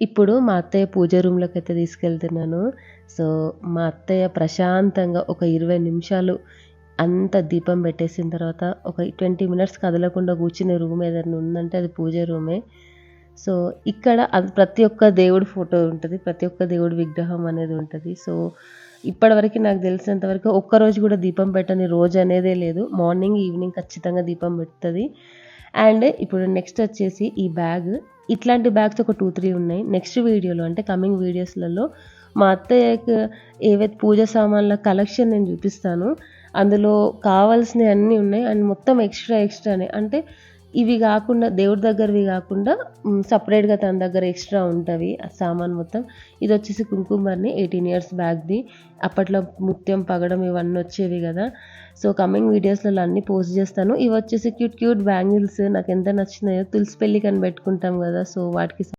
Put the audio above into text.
ఇప్పుడు మా అత్తయ్య పూజ రూమ్‌లోకైతే తీసుకెళ్తున్నాను. సో, మా అత్తయ్య ప్రశాంతంగా ఒక 20 నిమిషాలు అంతా దీపం పెట్టేసిన తర్వాత ఒక 20 మినిట్స్ కదలకుండా కూర్చునే రూమ్ ఏదైనా ఉందంటే అది పూజ రూమే. సో, ఇక్కడ అది ప్రతి ఒక్క దేవుడి ఫోటో ఉంటది. ప్రతి ఒక్క దేవుడి విగ్రహం అనేది ఉంటది. సో, ఇప్పటివరకి నాకు తెలిసినంత వరకు ఒక్కరోజు కూడా దీపం పెట్టని రోజు అనేదే లేదు. మార్నింగ్, ఈవినింగ్ ఖచ్చితంగా దీపం పెడుతది. అండ్ ఇప్పుడు నెక్స్ట్ వచ్చేసి ఈ బ్యాగ్. ఇట్లాంటి బ్యాగ్స్ ఒక 2, 3 ఉన్నాయి. నెక్స్ట్ వీడియోలో అంటే కమింగ్ వీడియోస్‌లలో మా అత్తయ్యకి ఏవైతే పూజ సామాన్ల కలెక్షన్ నేను చూపిస్తాను. అందులో కావాల్సినయి అన్నీ ఉన్నాయి. అండ్ మొత్తం ఎక్స్‌ట్రానే. అంటే ఇవి గాకుండా దేవుడి దగ్గరవి గాకుండా సెపరేట్‌గా తన దగ్గర ఎక్స్‌ట్రా ఉంటవి. ఆ సామాను మొత్తం. ఇదొచ్చేసి కుంకుమబరిణి 18 ఇయర్స్ బ్యాక్‌ది. అప్పట్లో ముత్యం, పగడం ఇవన్నీ వచ్చేవి గదా! సో, కమింగ్ వీడియోస్‌లలో అన్నీ పోస్ట్ జేస్తాను. ఇవొచ్చేసి క్యూట్ బ్యాంగిల్స్ నాకెంత నచ్చినాయో తులసి పెళ్ళికని పెట్టుకుంటాం గదా! సో, వాటికి